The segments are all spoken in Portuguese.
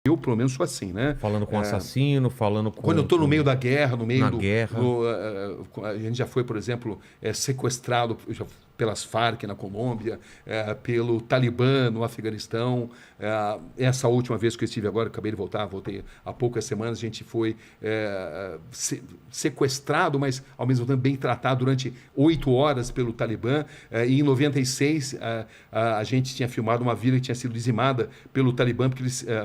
Eu, pelo menos, sou assim, né? Falando com o assassino, falando com... Quando eu estou no meio da guerra, no meio na do... guerra. A gente já foi, por exemplo, sequestrado pelas Farc na Colômbia, pelo Talibã no Afeganistão. Essa última vez que eu estive agora, acabei de voltei há poucas semanas, a gente foi sequestrado, mas ao mesmo tempo bem tratado durante 8 horas pelo Talibã. E em 96, a gente tinha filmado uma vila que tinha sido dizimada pelo Talibã,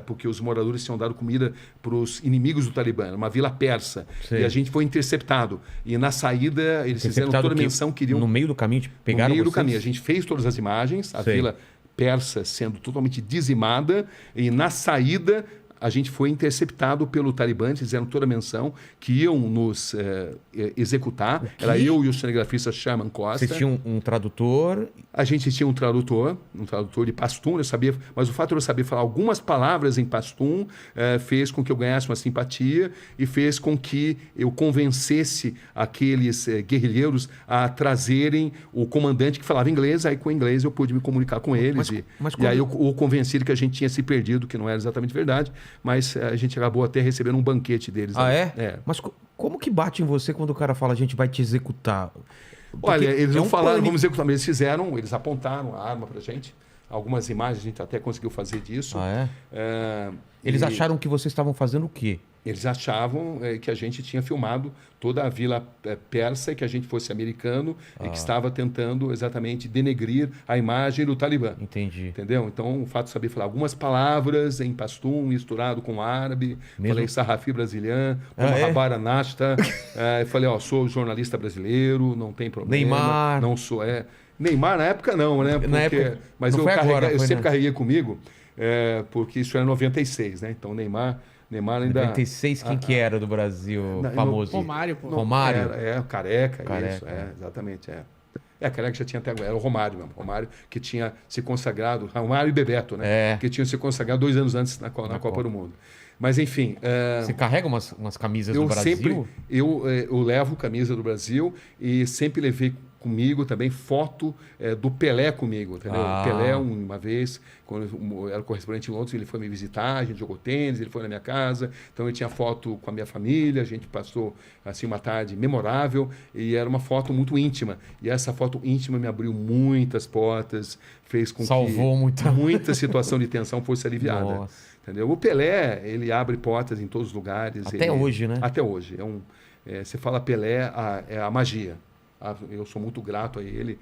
porque os moradores tinham dado comida para os inimigos do Talibã, uma vila persa. Sei. E a gente foi interceptado. E na saída, eles fizeram toda a menção, queriam... No meio do caminho, pegaram No meio do vocês? caminho. A gente fez todas as imagens, a vila persa sendo totalmente dizimada, e na saída a gente foi interceptado pelo Talibã, eles fizeram toda a menção que iam nos executar. Era eu e o cinegrafista Sherman Costa. Vocês tinham um tradutor? A gente tinha um tradutor de pastum, eu sabia, mas o fato de eu saber falar algumas palavras em pastum fez com que eu ganhasse uma simpatia e fez com que eu convencesse aqueles guerrilheiros a trazerem o comandante que falava inglês. Aí com o inglês eu pude me comunicar com eles e aí eu o convenci de que a gente tinha se perdido, que não era exatamente verdade, mas a gente acabou até recebendo um banquete deles. Ah, né? é? Mas como que bate em você quando o cara fala a gente vai te executar? Porque olha, eles não falaram vamos executar, mas eles apontaram a arma pra gente. Algumas imagens a gente até conseguiu fazer disso. Ah, é? Eles acharam que vocês estavam fazendo o quê? Eles achavam que a gente tinha filmado toda a vila persa, que a gente fosse americano e que estava tentando exatamente denegrir a imagem do Talibã. Entendi. Entendeu? Então, o fato de saber falar algumas palavras em pastum, misturado com árabe, falei sarrafi brasileiro, Rabara Nasta, eu falei, sou jornalista brasileiro, não tem problema. Neymar. Não sou, Neymar na época não, né? Porque, na época, mas eu sempre né? carreguei comigo, porque isso era 96, né? Então, Neymar ainda... 96, quem que era do Brasil famoso? Romário, pô. Romário? Careca, isso, exatamente, Careca já tinha até... Era o Romário mesmo, Romário que tinha se consagrado, Romário e Bebeto, né? Que tinham se consagrado 2 anos antes na Copa do Mundo. Mas, enfim... Você carrega umas camisas do Brasil? Eu levo camisa do Brasil e sempre levei comigo também foto do Pelé comigo, entendeu? O Pelé, uma vez, quando eu era correspondente em Londres, ele foi me visitar, a gente jogou tênis, ele foi na minha casa, então eu tinha foto com a minha família, a gente passou assim uma tarde memorável e era uma foto muito íntima. E essa foto íntima me abriu muitas portas, fez com Salvou que muita situação de tensão fosse aliviada. Nossa. Entendeu? O Pelé, ele abre portas em todos os lugares. Até hoje, né? Até hoje. Você fala Pelé, é a magia. Eu sou muito grato a ele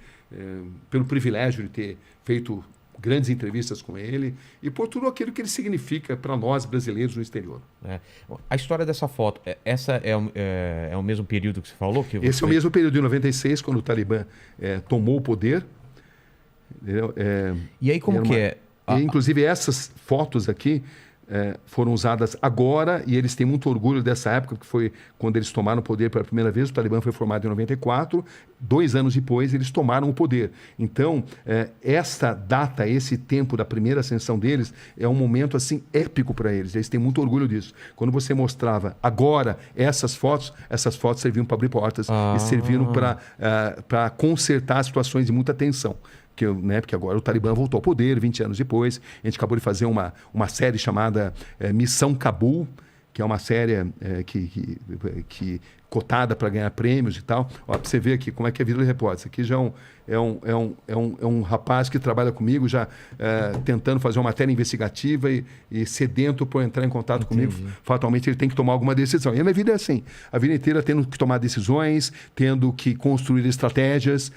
pelo privilégio de ter feito grandes entrevistas com ele e por tudo aquilo que ele significa para nós brasileiros no exterior. A história dessa foto, essa é o mesmo período que você falou? Esse é o mesmo período de 96, quando o Talibã tomou o poder. E aí como que é? Inclusive essas fotos aqui foram usadas agora e eles têm muito orgulho dessa época, que foi quando eles tomaram o poder pela primeira vez. O Talibã foi formado em 94, 2 anos depois eles tomaram o poder. Então, essa data, esse tempo da primeira ascensão deles é um momento assim épico para eles têm muito orgulho disso. Quando você mostrava agora essas fotos serviam para abrir portas e serviram para consertar situações de muita tensão. Porque agora o Talibã voltou ao poder 20 anos depois. A gente acabou de fazer uma série chamada Missão Cabul, que é uma série que cotada para ganhar prêmios e tal. Para você ver aqui como é que é a vida do repórter. Isso aqui já é um rapaz que trabalha comigo, já tentando fazer uma matéria investigativa e sedento por entrar em contato comigo. Fatalmente ele tem que tomar alguma decisão. E a minha vida é assim, a vida inteira tendo que tomar decisões, tendo que construir estratégias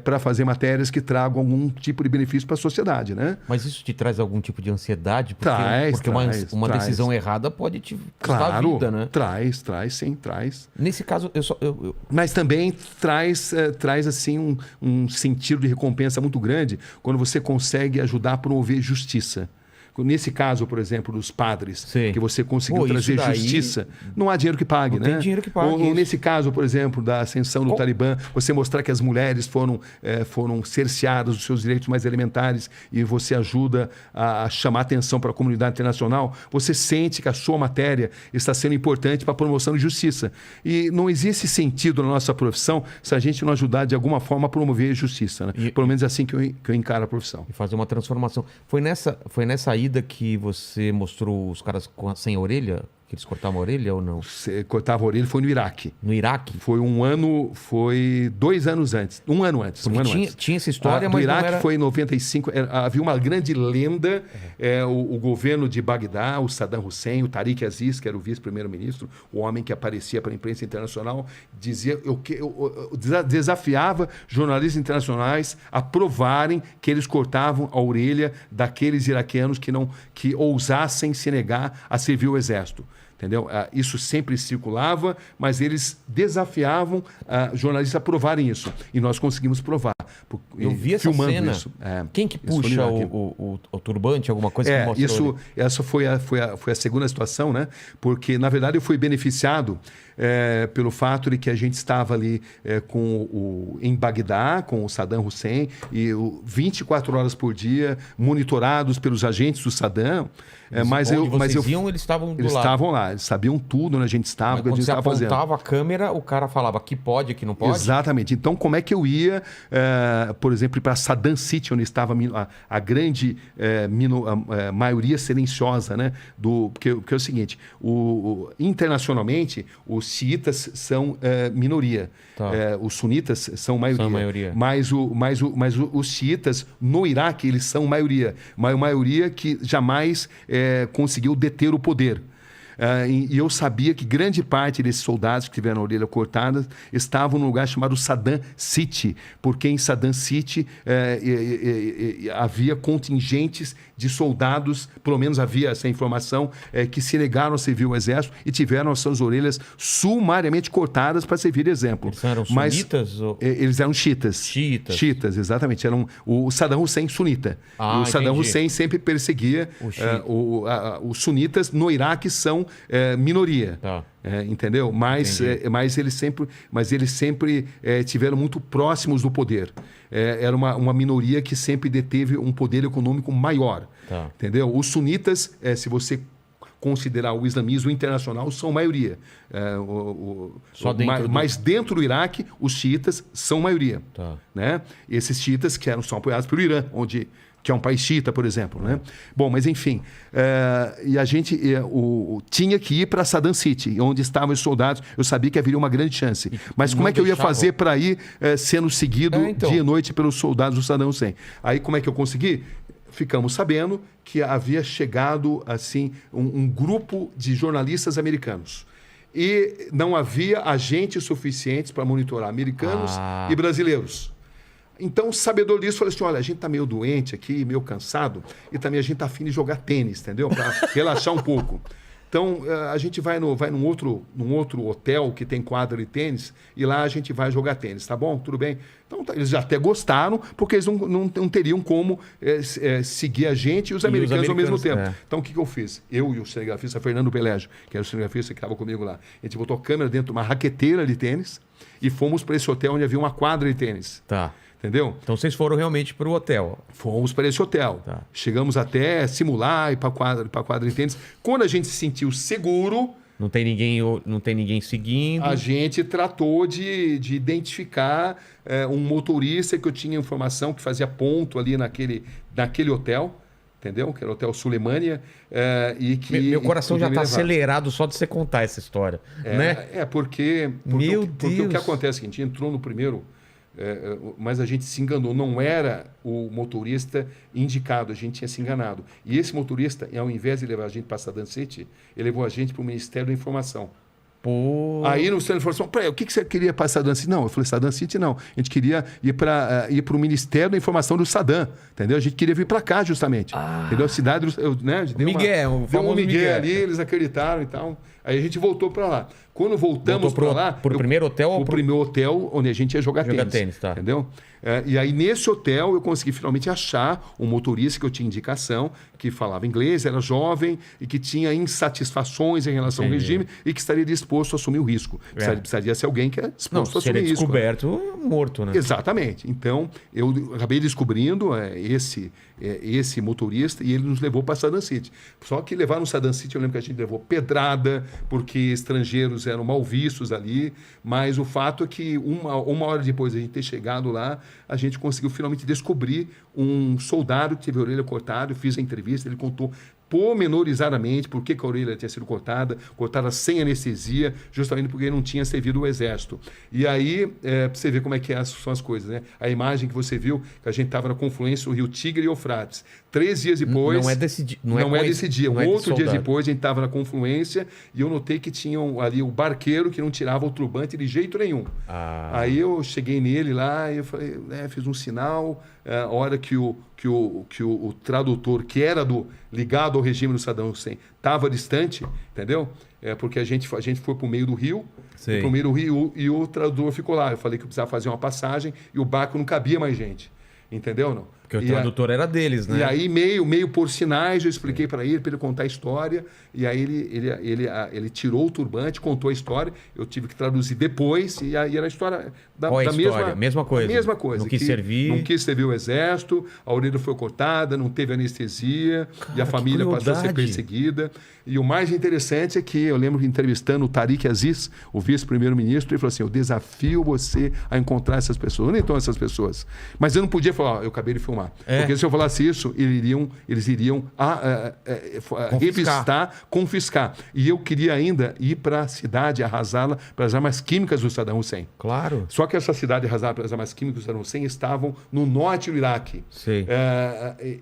para fazer matérias que tragam algum tipo de benefício para a sociedade, né? Mas isso te traz algum tipo de ansiedade? Porque uma decisão errada pode te custar a vida, né? Traz, sim. Nesse caso, Mas também traz assim um sentido de recompensa muito grande quando você consegue ajudar a promover justiça. Nesse caso, por exemplo, dos padres, que você conseguiu trazer justiça, não há dinheiro que pague, né? Tem dinheiro que pague. Ou nesse caso, por exemplo, da ascensão do Talibã, você mostrar que as mulheres foram cerceadas dos seus direitos mais elementares e você ajuda a chamar atenção para a comunidade internacional, você sente que a sua matéria está sendo importante para a promoção de justiça. E não existe sentido na nossa profissão se a gente não ajudar de alguma forma a promover justiça, né? Pelo menos é assim que eu encaro a profissão. E fazer uma transformação. Foi nessa ida ida que você mostrou os caras sem orelha? Que eles cortavam a orelha ou não? Você cortava a orelha, foi no Iraque. No Iraque? Foi 2 anos antes. Um ano antes. Tinha essa história, mas Iraque não era... foi em 95. Havia uma grande lenda. O governo de Bagdá, o Saddam Hussein, o Tariq Aziz, que era o vice-primeiro-ministro, o homem que aparecia para a imprensa internacional, desafiava jornalistas internacionais a provarem que eles cortavam a orelha daqueles iraquianos que ousassem se negar a servir o exército. Entendeu? Isso sempre circulava, mas eles desafiavam jornalistas a provarem isso. E nós conseguimos provar. Eu vi essa cena. Isso. Quem que puxa o turbante, alguma coisa que mostrou? Essa foi a segunda situação, né? Porque, na verdade, eu fui beneficiado pelo fato de que a gente estava ali em Bagdá, com o Saddam Hussein, e 24 horas por dia, monitorados pelos agentes do Saddam. Eles estavam do lado. Eles estavam lá, eles sabiam tudo onde a gente estava, o que a gente estava fazendo. Quando você apontava a câmera, o cara falava aqui pode, aqui não pode? Exatamente. Então, como é que eu ia, por exemplo, para Saddam City, onde estava a grande maioria silenciosa, né? Porque é o seguinte, internacionalmente, os xiitas são minoria. Tá. Os sunitas são maioria. São maioria. Mas os xiitas, no Iraque, eles são maioria. Uma maioria que jamais conseguiu deter o poder. E eu sabia que grande parte desses soldados que tiveram a orelha cortada estavam num lugar chamado Saddam City, porque em Saddam City havia contingentes de soldados, pelo menos havia essa informação, que se negaram a servir o exército e tiveram as suas orelhas sumariamente cortadas para servir de exemplo. Eles eram sunitas? Eles eram xiitas. Xiitas, exatamente. O Saddam Hussein sunita. O Saddam Hussein sempre perseguia os sunitas. No Iraque são minoria. Tá. Entendeu? Mas eles sempre tiveram muito próximos do poder. Era uma minoria que sempre deteve um poder econômico maior. Tá. Entendeu? Os sunitas, se você considerar o islamismo internacional, são maioria. Mas dentro do Iraque, os xiitas são maioria. Tá. Né? Esses xiitas são apoiados pelo Irã, que é um país xiita, por exemplo. Né? Bom, mas enfim, e a gente tinha que ir para Saddam City, onde estavam os soldados. Eu sabia que haveria uma grande chance. Mas como é que eu ia fazer para ir sendo seguido dia e noite pelos soldados do Saddam Hussein? Aí como é que eu consegui? Ficamos sabendo que havia chegado assim um grupo de jornalistas americanos. E não havia agentes suficientes para monitorar americanos e brasileiros. Então, sabedor disso, falei assim, olha, a gente está meio doente aqui, meio cansado, e também a gente está afim de jogar tênis, entendeu? Para relaxar um pouco. Então, a gente vai num outro hotel que tem quadra de tênis, e lá a gente vai jogar tênis, tá bom? Tudo bem? Então, eles até gostaram, porque eles não teriam como seguir a gente e os americanos ao mesmo tempo. Então, o que eu fiz? Eu e o cinegrafista Fernando Pelégio, que era o cinegrafista que estava comigo lá, a gente botou a câmera dentro de uma raqueteira de tênis e fomos para esse hotel onde havia uma quadra de tênis. Tá. Entendeu? Então vocês foram realmente para o hotel? Fomos para esse hotel. Tá. Chegamos até simular e para a quadra de tênis. Quando a gente se sentiu seguro... Não tem ninguém seguindo. A gente tratou de identificar um motorista que eu tinha informação que fazia ponto ali naquele hotel. Entendeu? Que era o Hotel Sulemânia. Meu coração já está acelerado só de você contar essa história. Né? Porque o que acontece é que a gente entrou no primeiro... mas a gente se enganou, não era o motorista indicado, a gente tinha se enganado. E esse motorista, ao invés de levar a gente para Saddam City, ele levou a gente para o Ministério da Informação. Pô. Aí no Ministério da Informação, o que você queria para Saddam City? Não, eu falei, Saddam City não. A gente queria ir para o Ministério da Informação do Saddam, entendeu? A gente queria vir para cá justamente. Entendeu? A cidade, deu um Miguel ali, eles acreditaram e tal. Aí a gente voltou para lá. Quando voltamos para lá... Pro primeiro hotel? O primeiro hotel onde a gente ia jogar tênis. Tá. Entendeu? E aí nesse hotel eu consegui finalmente achar um motorista que eu tinha indicação, que falava inglês, era jovem e que tinha insatisfações em relação ao regime e que estaria disposto a assumir o risco. Precisaria ser alguém que é disposto a assumir risco. Descoberto, morto, né? Exatamente. Então eu acabei descobrindo esse motorista e ele nos levou para Saddam City. Só que levar no Saddam City, eu lembro que a gente levou pedrada, porque estrangeiros eram mal vistos ali, mas o fato é que uma hora depois de a gente ter chegado lá, a gente conseguiu finalmente descobrir um soldado que teve a orelha cortada. Eu fiz a entrevista, ele contou pormenorizadamente por que a orelha tinha sido cortada sem anestesia, justamente porque ele não tinha servido o exército. E aí, para você ver como é que são as coisas, né? A imagem que você viu, que a gente estava na confluência do rio Tigre e Eufrates. 3 dias depois... Não é desse dia. Não é desse dia. Outro dia depois, a gente estava na confluência e eu notei que tinha ali o barqueiro que não tirava o turbante de jeito nenhum. Aí eu cheguei nele lá e eu falei, fiz um sinal, a hora que o tradutor, que era ligado ao regime do Saddam Hussein, estava distante, entendeu? Porque a gente foi para o meio do rio, e o tradutor ficou lá. Eu falei que eu precisava fazer uma passagem e o barco não cabia mais gente. Entendeu ou não? Porque o tradutor era deles, né? E aí, meio por sinais, eu expliquei para ele contar a história. E aí ele tirou o turbante, contou a história. Eu tive que traduzir depois. E aí era a história da mesma coisa. Mesma coisa. Não quis servir. Não quis servir o exército, a orelha foi cortada, não teve anestesia. Cara, e a família passou a ser perseguida. E o mais interessante é que eu lembro entrevistando o Tariq Aziz, o vice-primeiro-ministro, ele falou assim, eu desafio você a encontrar essas pessoas. Onde estão essas pessoas? Mas eu não podia falar, eu acabei de filmar. Porque se eu falasse isso, eles iriam revistar, confiscar. E eu queria ainda ir para a cidade, arrasá-la pelas armas químicas do Saddam Hussein. Claro. Só que essa cidade arrasada pelas armas químicas do Saddam Hussein estavam no norte do Iraque. Sei.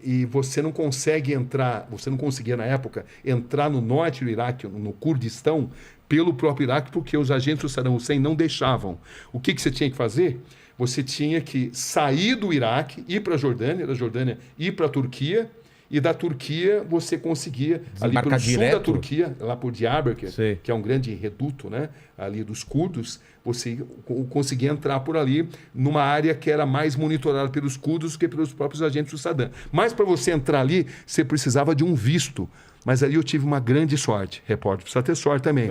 E você não consegue entrar, você não conseguia na época entrar no norte do Iraque, no Kurdistão, pelo próprio Iraque, porque os agentes do Saddam Hussein não deixavam. O que você tinha que fazer? Você tinha que sair do Iraque, ir para a Jordânia, da Jordânia ir para a Turquia, e da Turquia você conseguia, ali pelo sul da Turquia, lá por Diyarbakir, que é um grande reduto, né, ali dos curdos, você conseguia entrar por ali numa área que era mais monitorada pelos curdos do que pelos próprios agentes do Saddam. Mas para você entrar ali, você precisava de um visto. Mas ali eu tive uma grande sorte. Repórter precisa ter sorte também.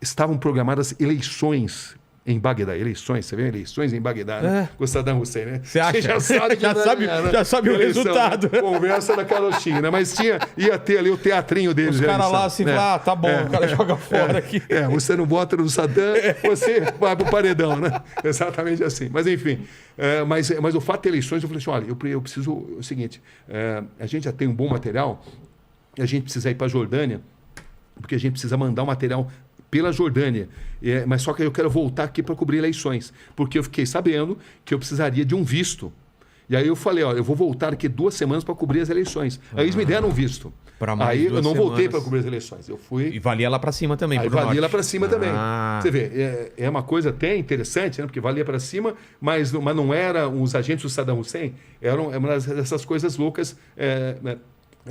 Estavam programadas eleições em Bagdá, você vê eleições em Bagdá, né? Com o Saddam Hussein, né? Você acha? Você já sabe o resultado. Conversa da carochinha, né? Mas ia ter ali o teatrinho deles. Os caras lá assim, tá bom, o cara joga fora aqui. Você não vota no Saddam, você vai pro paredão, né? Exatamente assim. Mas enfim, mas o fato de ter eleições, eu falei assim, olha, eu preciso, o seguinte, a gente já tem um bom material, a gente precisa ir para a Jordânia, porque a gente precisa mandar o material pela Jordânia, mas só que eu quero voltar aqui para cobrir eleições, porque eu fiquei sabendo que eu precisaria de um visto. E aí eu falei, eu vou voltar daqui 2 semanas para cobrir as eleições. Aí eles me deram um visto. Aí eu não voltei para cobrir as eleições. Eu fui. E valia lá para cima também. Aí valia lá para cima também. Você vê, é uma coisa até interessante, né? Porque valia para cima, mas não eram os agentes do Saddam Hussein, eram uma dessas coisas loucas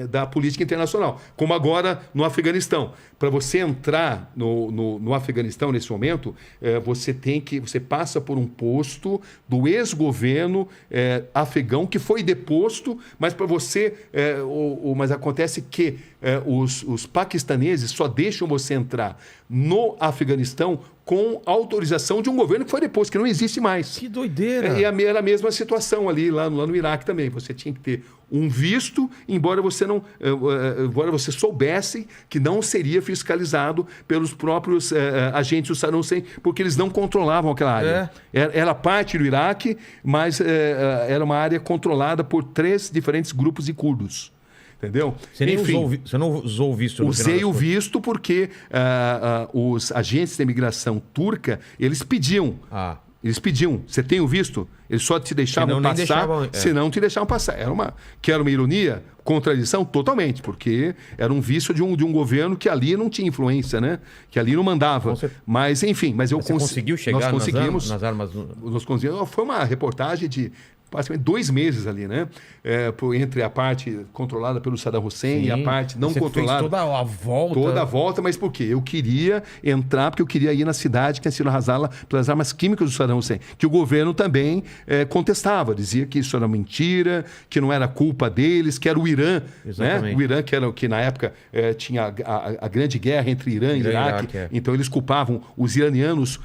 da política internacional, como agora no Afeganistão. Para você entrar no Afeganistão nesse momento, você passa por um posto do ex-governo afegão que foi deposto, mas para você, mas acontece que os paquistaneses só deixam você entrar no Afeganistão com autorização de um governo que foi deposto, que não existe mais. Que doideira! E era a mesma situação ali, lá no Iraque também. Você tinha que ter um visto, embora você soubesse que não seria fiscalizado pelos próprios agentes do Saddam Hussein, porque eles não controlavam aquela área. Era parte do Iraque, mas era uma área controlada por 3 diferentes grupos de curdos. Entendeu? Você não usou o visto? Usei o visto porque os agentes de imigração turca, eles pediam. Eles pediam, você tem o visto? Eles só te deixavam passar, senão te deixavam passar. Era uma ironia, contradição totalmente, porque era um visto de um governo que ali não tinha influência, né? Que ali não mandava. Mas, enfim, você conseguiu chegar nós conseguimos, nas armas? Nós conseguimos. Foi uma reportagem de basicamente 2 meses ali, né? Entre a parte controlada pelo Saddam Hussein e a parte não controlada. Fez toda a volta. Toda a volta, mas por quê? Eu queria entrar porque eu queria ir na cidade que tinha sido arrasada pelas armas químicas do Saddam Hussein, que o governo também contestava, dizia que isso era mentira, que não era culpa deles, que era o Irã, né? O Irã que na época tinha a grande guerra entre Irã e Iraque, então eles culpavam os iranianos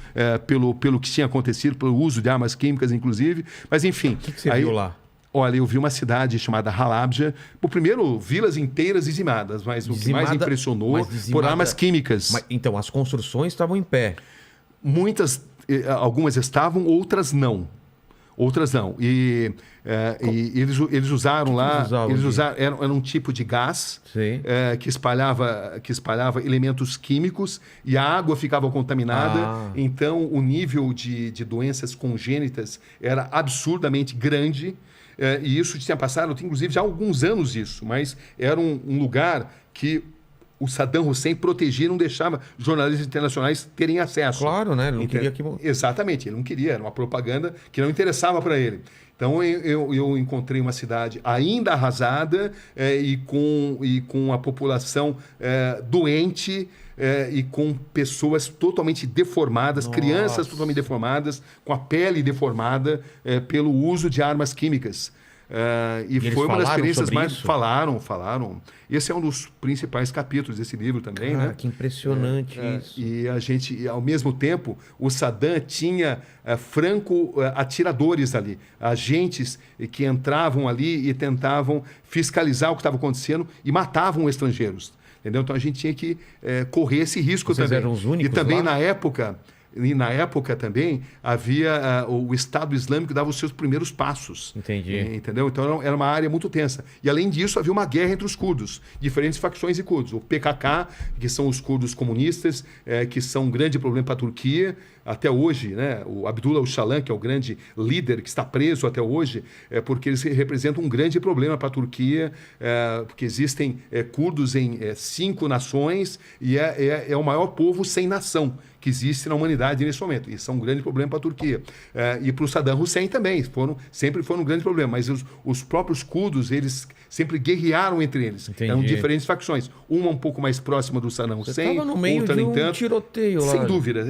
pelo que tinha acontecido, pelo uso de armas químicas, inclusive, mas enfim. O que você viu lá? Olha, eu vi uma cidade chamada Halabja, primeiro, vilas inteiras dizimadas, mas o que mais impressionou por armas químicas. Então, as construções estavam em pé. Algumas estavam, outras não. E eles usaram lá... Era um tipo de gás que espalhava elementos químicos e a água ficava contaminada. Então, o nível de doenças congênitas era absurdamente grande. E isso tinha passado, inclusive, já há alguns anos isso. Mas era um lugar que o Saddam Hussein protegia, não deixava jornalistas internacionais terem acesso. Claro, né? Ele não queria que... Exatamente, ele não queria. Era uma propaganda que não interessava para ele. Então, eu encontrei uma cidade ainda arrasada e com a população doente e com pessoas totalmente deformadas, crianças totalmente deformadas, com a pele deformada pelo uso de armas químicas. E foi uma das experiências mais... Isso? Falaram. Esse é um dos principais capítulos desse livro também. Cara, né? Que impressionante isso. E a gente, ao mesmo tempo, o Saddam tinha franco-atiradores ali, agentes que entravam ali e tentavam fiscalizar o que estava acontecendo e matavam estrangeiros. Entendeu? Então a gente tinha que correr esse risco. Vocês também. Eram os únicos e também lá? na época também havia o Estado Islâmico dava os seus primeiros passos. Entendi. Entendeu? Então era uma área muito tensa. E além disso havia uma guerra entre os curdos, diferentes facções de curdos. O PKK, que são os curdos comunistas, que são um grande problema para a Turquia. Até hoje, né? O Abdullah Öcalan, que é o grande líder que está preso até hoje, porque eles representam um grande problema para a Turquia, porque existem curdos em 5 nações e é o maior povo sem nação que existe na humanidade nesse momento. Isso é um grande problema para a Turquia. E para o Saddam Hussein também, sempre foram um grande problema. Mas os próprios curdos, eles sempre guerrearam entre eles. Entendi. Eram diferentes facções. Uma um pouco mais próxima do Saddam Hussein, no meio outra de nem tanto. Tiroteio lá. Sem dúvida.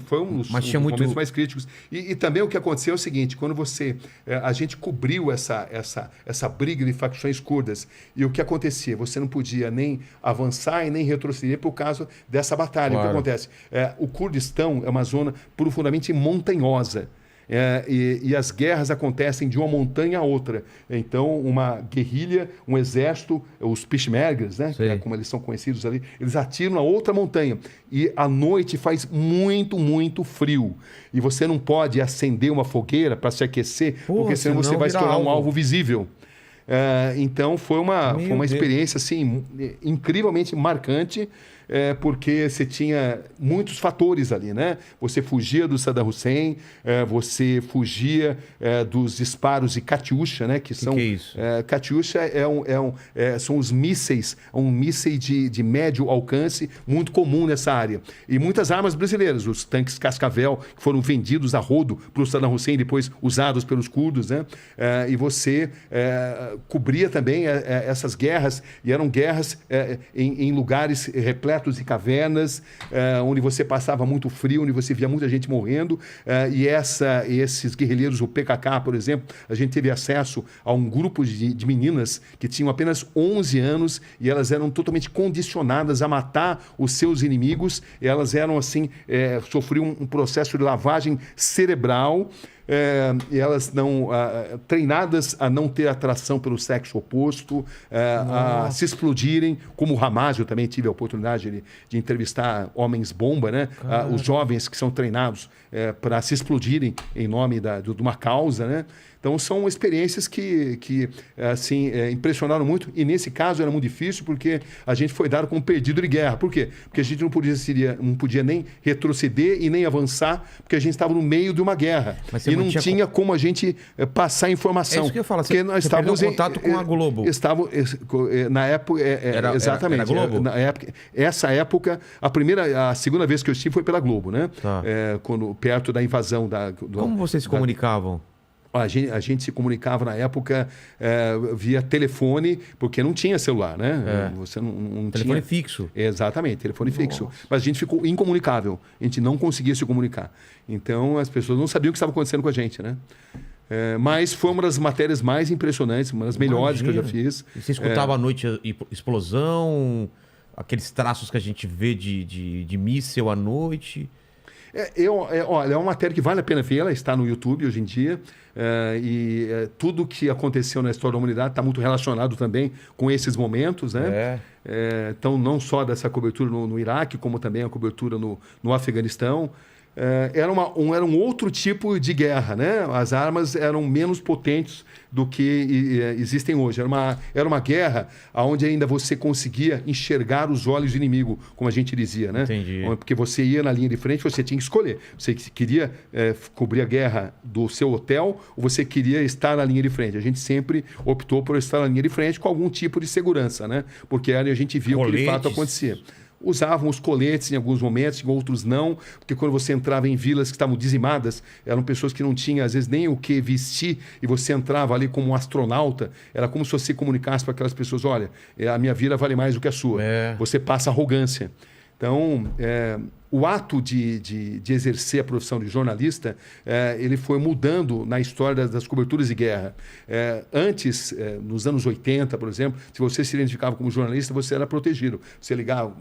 Foi um dos momentos mais críticos. E também o que aconteceu é o seguinte, quando a gente cobriu essa briga de facções curdas, e o que acontecia? Você não podia nem avançar e nem retroceder por causa dessa batalha. Claro. O que acontece? O Kurdistão é uma zona profundamente montanhosa. E as guerras acontecem de uma montanha a outra. Então, uma guerrilha, um exército, os Peshmergas, né, que é como eles são conhecidos ali, eles atiram na outra montanha. E à noite faz muito, muito frio. E você não pode acender uma fogueira para se aquecer, porque senão você vai se tornar um alvo visível. Então, foi uma experiência assim, incrivelmente marcante. Porque você tinha muitos fatores ali, né? Você fugia do Saddam Hussein, você fugia dos disparos de Katyusha, né? Que é isso? Katyusha são os mísseis, um míssil de médio alcance muito comum nessa área. E muitas armas brasileiras, os tanques Cascavel, que foram vendidos a rodo para o Saddam Hussein, depois usados pelos curdos, né? E você cobria também essas guerras, e eram guerras em lugares repletos de cavernas, onde você passava muito frio, onde você via muita gente morrendo, e esses guerrilheiros, o PKK, por exemplo, a gente teve acesso a um grupo de meninas que tinham apenas 11 anos e elas eram totalmente condicionadas a matar os seus inimigos, elas eram assim, sofriam um processo de lavagem cerebral, e elas não treinadas a não ter atração pelo sexo oposto, a se explodirem, como o Hamas. Eu também tive a oportunidade de entrevistar homens bomba, né? Os jovens que são treinados para se explodirem em nome de uma causa, né? Então, são experiências que assim, impressionaram muito. E, nesse caso, era muito difícil porque a gente foi dado como perdido de guerra. Por quê? Porque a gente não podia nem retroceder e nem avançar, porque a gente estava no meio de uma guerra. E não tinha como a gente passar informação. É isso que eu falo. Você perdeu contato com a Globo. Na época... exatamente. Era Globo? Essa época, a segunda vez que eu estive foi pela Globo, né? Tá. Perto da invasão Como vocês se comunicavam? A gente se comunicava na época via telefone, porque não tinha celular, né? Você não telefone tinha... fixo. Exatamente, telefone fixo. Mas a gente ficou incomunicável. A gente não conseguia se comunicar. Então, as pessoas não sabiam o que estava acontecendo com a gente, né? Mas foi uma das matérias mais impressionantes, uma das melhores que eu já fiz. E você escutava à noite explosão, aqueles traços que a gente vê de míssil à noite... Olha, é uma matéria que vale a pena ver, ela está no YouTube hoje em dia. Tudo que aconteceu na história da humanidade está muito relacionado também com esses momentos, né? Então, não só dessa cobertura no Iraque, como também a cobertura no Afeganistão. Era um outro tipo de guerra, né? As armas eram menos potentes do que existem hoje. Era uma guerra onde ainda você conseguia enxergar os olhos do inimigo, como a gente dizia, né? Entendi. Porque você ia na linha de frente, você tinha que escolher. Você queria cobrir a guerra do seu hotel ou você queria estar na linha de frente. A gente sempre optou por estar na linha de frente com algum tipo de segurança, né? Porque aí a gente via o que de fato acontecia. Usavam os coletes em alguns momentos, em outros não, porque quando você entrava em vilas que estavam dizimadas, eram pessoas que não tinham, às vezes, nem o que vestir, e você entrava ali como um astronauta, era como se você comunicasse para aquelas pessoas, olha, a minha vila vale mais do que a sua. Você passa arrogância. Então, o ato de exercer a profissão de jornalista, ele foi mudando na história das coberturas de guerra. Antes, nos anos 80, por exemplo, se você se identificava como jornalista, você era protegido. Você ligava,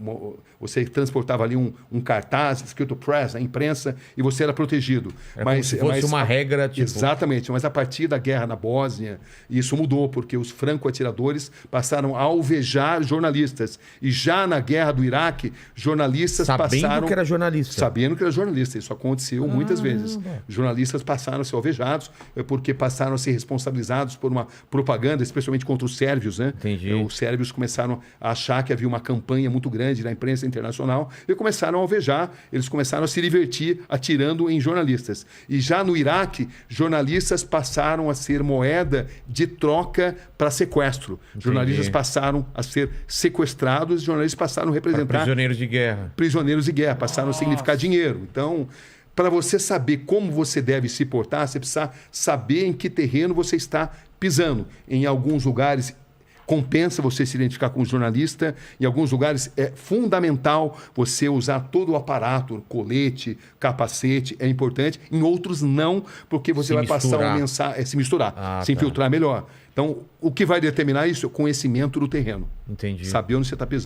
você transportava ali um cartaz escrito press, a imprensa, e você era protegido. Mas se fosse uma regra, tipo... Exatamente, mas a partir da guerra na Bósnia, isso mudou, porque os franco-atiradores passaram a alvejar jornalistas. E já na guerra do Iraque, jornalistas passaram... era jornalista. Sabendo que era jornalista. Isso aconteceu muitas vezes. Jornalistas passaram a ser alvejados porque passaram a ser responsabilizados por uma propaganda, especialmente contra os sérvios, né? Entendi. Os sérvios começaram a achar que havia uma campanha muito grande na imprensa internacional e começaram a alvejar. Eles começaram a se divertir atirando em jornalistas. E já no Iraque, jornalistas passaram a ser moeda de troca para sequestro. Entendi. Jornalistas passaram a ser sequestrados, jornalistas passaram a representar... Prisioneiros de guerra. Prisioneiros de guerra, passaram a significar dinheiro. Então, para você saber como você deve se portar, você precisa saber em que terreno você está pisando. Em alguns lugares compensa você se identificar como jornalista, em alguns lugares é fundamental você usar todo o aparato, colete, capacete, é importante, em outros não, porque você vai passar uma mensagem, se misturar, se infiltrar melhor. Então, o que vai determinar isso é o conhecimento do terreno. Entendi. Saber onde você está pisando.